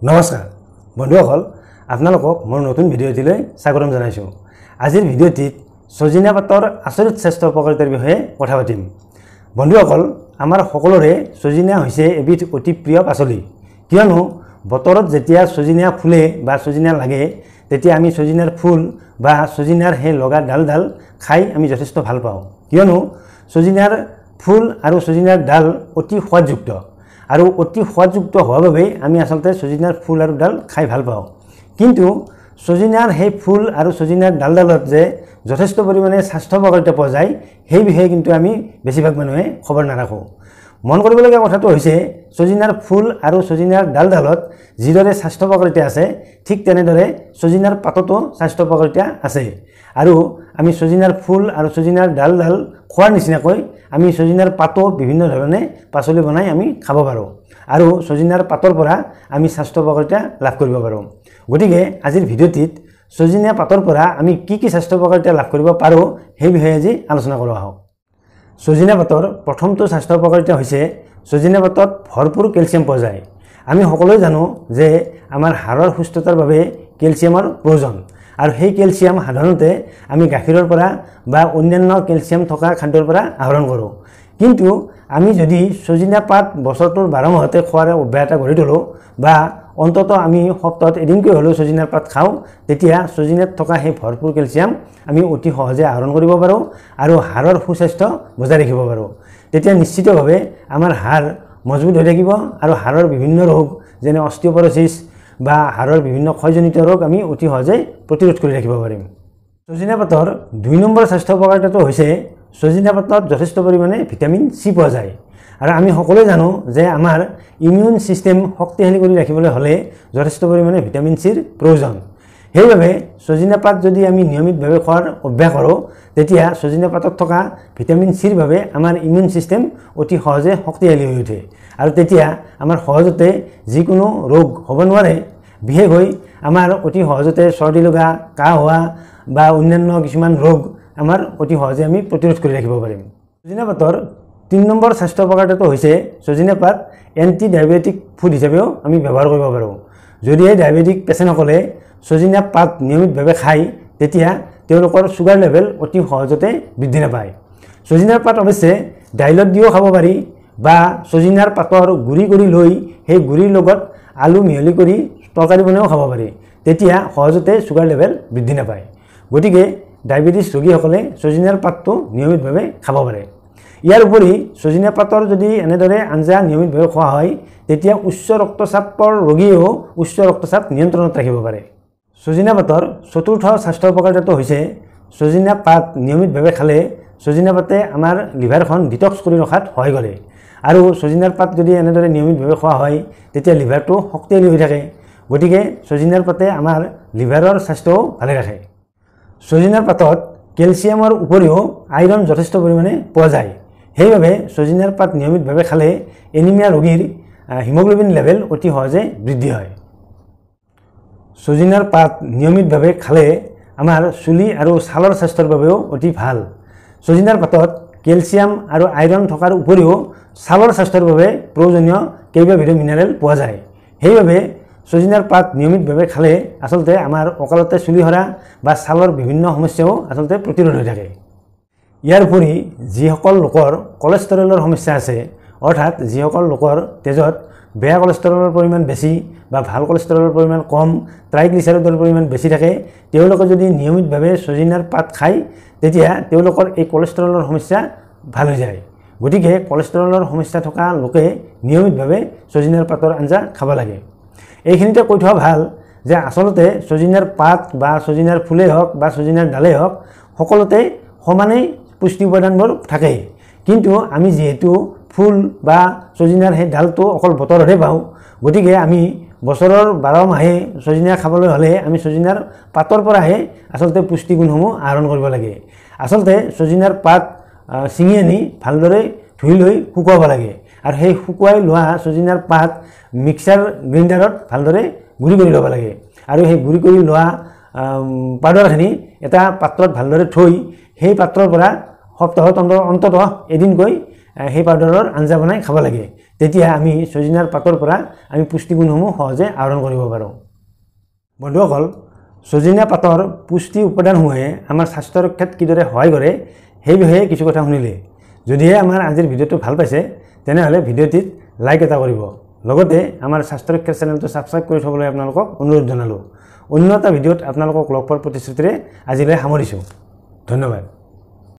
নমস্কাৰ বন্ধুসকল আপোনালোকক মোৰ নতুন ভিডিঅ'টিলৈ স্বাগতম জনাইছো। আজিৰ ভিডিঅ'টিত সজিনা পাতৰ আচৰিত স্বাস্থ্য উপকাৰিতাৰ বিষয়ে কথা পাতিম। বন্ধুসকল আমাৰ সকলোৰে সজিনা হৈছে এবিধ অতি প্ৰিয় পাচলি, কিয়নো বতৰত যেতিয়া সজিনা ফুলে বা সজিনা লাগে তেতিয়া আমি সজিনাৰ ফুল বা সজিনাৰ হে লগা ডাল খাই আমি যথেষ্ট ভাল পাওঁ, কিয়নো সজিনাৰ ফুল আৰু সজিনাৰ ডাল অতি সোৱাদযুক্ত আৰু অতি সোৱাদযুক্ত হোৱাৰ বাবে আমি আসলতে সজিনাৰ ফুল আৰু ডাল খাই ভাল পাওঁ। কিন্তু সজিনাৰ সেই ফুল আৰু সজিনাৰ ডালত যে যথেষ্ট পৰিমাণে স্বাস্থ্য উপকাৰিতা পোৱা যায় সেই বিষয়ে কিন্তু আমি বেছিভাগ মানুহে খবৰ নাৰাখোঁ। মন কৰিবলগীয়া কথাটো হৈছে সজিনাৰ ফুল আৰু সজিনাৰ ডালত যিদৰে স্বাস্থ্য উপকাৰিতা আছে ঠিক তেনেদৰে সজিনাৰ পাততো স্বাস্থ্য উপকাৰিতা আছে। আৰু আমি সজিনাৰ ফুল আৰু সজিনাৰ ডাল খোৱাৰ নিচিনাকৈ আমি সজিনাৰ পাতো বিভিন্ন ধৰণে পাচলি বনাই আমি খাব পাৰোঁ আৰু সজিনাৰ পাতৰ পৰা আমি স্বাস্থ্য উপকাৰিতা লাভ কৰিব পাৰোঁ। গতিকে আজিৰ ভিডিঅ'টিত সজিনা পাতৰ পৰা আমি কি স্বাস্থ্য উপকাৰিতা লাভ কৰিব পাৰোঁ সেই বিষয়ে আজি আলোচনা কৰা হওক। সজিনা পাতৰ প্ৰথমটো স্বাস্থ্য উপকাৰিতা হৈছে সজিনা পাতত ভৰপূৰ কেলছিয়াম পোৱা যায়। আমি সকলোৱে জানো যে আমাৰ হাড়ৰ সুস্থতাৰ বাবে কেলছিয়ামৰ প্ৰয়োজন আৰু সেই কেলছিয়াম সাধাৰণতে আমি গাখীৰৰ পৰা বা অন্যান্য কেলছিয়াম থকা খাদ্যৰ পৰা আহৰণ কৰোঁ। কিন্তু আমি যদি সজিনা পাত বছৰটোৰ 12 মাহতে খোৱাৰ অভ্যাস এটা গঢ়ি তোলোঁ বা অন্ততঃ আমি সপ্তাহত এদিনকৈ হ'লেও সজিনাৰ পাত খাওঁ, তেতিয়া সজিনাত থকা সেই ভৰপূৰ কেলছিয়াম আমি অতি সহজে আহৰণ কৰিব পাৰোঁ আৰু হাড়ৰ সুস্বাস্থ্য বজাই ৰাখিব পাৰোঁ। তেতিয়া নিশ্চিতভাৱে আমাৰ হাড় মজবুত হৈ থাকিব আৰু হাড়ৰ বিভিন্ন ৰোগ যেনে অস্টিঅপৰচিছ বা হাড়ৰ বিভিন্ন ক্ষয়জনিত ৰোগ আমি অতি সহজে প্ৰতিৰোধ কৰি ৰাখিব পাৰিম। সজিনা পাতৰ 2 নম্বৰ স্বাস্থ্য উপকাৰিতাটো হৈছে সজিনা পাতত যথেষ্ট পৰিমাণে ভিটামিন চি পোৱা যায়। আৰু আমি সকলোৱে জানো যে আমাৰ ইমিউন সিস্টেম শক্তিশালী কৰি ৰাখিবলৈ হ'লে যথেষ্ট পৰিমাণে ভিটামিন চিৰ প্ৰয়োজন। সেইবাবে সজিনা পাত যদি আমি নিয়মিতভাৱে খোৱাৰ অভ্যাস কৰোঁ তেতিয়া সজিনা পাতত থকা ভিটামিন চিৰ বাবে আমাৰ ইমিউন সিস্টেম অতি সহজে শক্তিশালী হৈ উঠে আৰু তেতিয়া আমাৰ সহজতে যিকোনো ৰোগ হ'ব নোৱাৰে। বিশেষকৈ আমাৰ অতি সহজতে চৰ্দি লগা, কাহ হোৱা বা অন্যান্য কিছুমান ৰোগ আমাৰ অতি সহজে আমি প্ৰতিৰোধ কৰি ৰাখিব পাৰিম। সজিনা পাতৰ 3 নম্বৰ স্বাস্থ্য উপকাৰিতাটো হৈছে সজিনা পাত এণ্টি ডায়েবেটিক ফুড হিচাপেও আমি ব্যৱহাৰ কৰিব পাৰোঁ। যদিহে ডায়েবেটিক পেচেণ্টসকলে সজিনা পাত নিয়মিতভাৱে খায় তেতিয়া তেওঁলোকৰ চুগাৰ লেভেল অতি সহজতে বৃদ্ধি নাপায়। সজিনাৰ পাত অৱশ্যে দাইলত দিও খাব পাৰি বা সজিনাৰ পাতৰ গুড়ি কৰি লৈ সেই গুড়িৰ লগত আলু মিহলি কৰি তৰকাৰী বনাইও খাব পাৰি, তেতিয়া সহজতে চুগাৰ লেভেল বৃদ্ধি নাপায়। গতিকে ডায়েবেটিছ ৰোগীসকলে সজিনাৰ পাতটো নিয়মিতভাৱে খাব পাৰে। ইয়াৰ উপৰি সজিনা পাতৰ যদি এনেদৰে আঞ্জা নিয়মিতভাৱে খোৱা হয় তেতিয়া উচ্চ ৰক্তচাপৰ ৰোগীয়েও উচ্চ ৰক্তচাপ নিয়ন্ত্ৰণত ৰাখিব পাৰে। সজিনা পাতৰ 4ৰ্থ স্বাস্থ্য উপকাৰিতাটো হৈছে সজিনা পাত নিয়মিতভাৱে খালে সজিনা পাতে আমাৰ লিভাৰখন ডিটক্স কৰি ৰখাত সহায় কৰে আৰু সজিনাৰ পাত যদি এনেদৰে নিয়মিতভাৱে খোৱা হয় তেতিয়া লিভাৰটো শক্তিশালী হৈ থাকে। গতিকে সজিনাৰ পাতে আমাৰ লিভাৰৰ স্বাস্থ্যও ভালে ৰাখে। সজিনাৰ পাতত কেলছিয়ামৰ উপৰিও আইৰণ যথেষ্ট পৰিমাণে পোৱা যায়। সেইবাবে সজিনাৰ পাত নিয়মিতভাৱে খালে এনিমিয়া ৰোগীৰ হিমোগ্লোবিন লেভেল অতি সহজে বৃদ্ধি হয়। সজিনাৰ পাত নিয়মিতভাৱে খালে আমাৰ চুলি আৰু ছালৰ স্বাস্থ্যৰ বাবেও অতি ভাল। সজিনাৰ পাতত কেলছিয়াম আৰু আইৰণ থকাৰ উপৰিও ছালৰ স্বাস্থ্যৰ বাবে প্ৰয়োজনীয় কেইবাবিধো মিনাৰেল পোৱা যায়। সেইবাবে সজিনাৰ পাত নিয়মিতভাৱে খালে আচলতে আমাৰ অকালতে চুলি সৰা বা ছালৰ বিভিন্ন সমস্যাও আচলতে প্ৰতিৰোধ হৈ থাকে। ইয়াৰ উপৰি যিসকল লোকৰ কলেষ্ট্ৰলৰ সমস্যা আছে, অৰ্থাৎ যিসকল লোকৰ তেজত বেয়া কলেষ্ট্ৰলৰ পৰিমাণ বেছি বা ভাল কলেষ্ট্ৰলৰ পৰিমাণ কম, ট্ৰাইগ্লিচাৰাইডৰ পৰিমাণ বেছি থাকে, তেওঁলোকে যদি নিয়মিতভাৱে সজিনাৰ পাত খায় তেতিয়া তেওঁলোকৰ এই কলেষ্ট্ৰলৰ সমস্যা ভাল হৈ যায়। গতিকে কলেষ্ট্ৰলৰ সমস্যা থকা লোকে নিয়মিতভাৱে সজিনাৰ পাতৰ আঞ্জা খাব লাগে। এইখিনিতে কৈ থোৱা ভাল যে আচলতে সজিনাৰ পাত বা সজিনাৰ ফুলেই হওক বা সজিনাৰ ডালেই হওক সকলোতে সমানেই পুষ্টি উপাদানবোৰ থাকে। কিন্তু আমি যিহেতু ফুল বা সজিনাৰ সেই ডালটো অকল বতৰতহে পাওঁ, গতিকে আমি বছৰৰ 12 মাহে সজিনা খাবলৈ হ'লে আমি সজিনাৰ পাতৰ পৰাহে আচলতে পুষ্টিগুণসমূহ আহৰণ কৰিব লাগে। আচলতে সজিনাৰ পাত ছিঙি আনি ভালদৰে ধুই লৈ শুকুৱাব লাগে আৰু সেই শুকুৱাই লোৱা সজিনাৰ পাত মিক্সাৰ গ্ৰাইণ্ডাৰত ভালদৰে গুড়ি কৰি ল'ব লাগে আৰু সেই গুড়ি কৰি লোৱা পাউডাৰখিনি এটা পাত্ৰত ভালদৰে থৈ সেই পাত্ৰৰ পৰা সপ্তাহত অন্ততঃ এদিনকৈ সেই পাউডাৰৰ আঞ্জা বনাই খাব লাগে। তেতিয়া আমি ছজিনাৰ পাতৰ পৰা আমি পুষ্টিগুণসমূহ সহজে আহৰণ কৰিব পাৰোঁ। বন্ধুসকল, ছজিনা পাতৰ পুষ্টি উপাদানসমূহে আমাৰ স্বাস্থ্য ৰক্ষাত কিদৰে সহায় কৰে সেই বিষয়ে কিছু কথা শুনিলে। যদিহে আমাৰ আজিৰ ভিডিঅ'টো ভাল পাইছে তেনেহ'লে ভিডিঅ'টিত লাইক এটা কৰিব। লগতে আমাৰ স্বাস্থ্য ৰক্ষা চেনেলটো ছাবস্ক্ৰাইব কৰি থ'বলৈ আপোনালোকক অনুৰোধ জনালোঁ। অন্য এটা ভিডিঅ'ত আপোনালোকক লগ পোৱাৰ প্ৰতিশ্ৰুতিৰে আজিলৈ সামৰিছোঁ। ধন্যবাদ।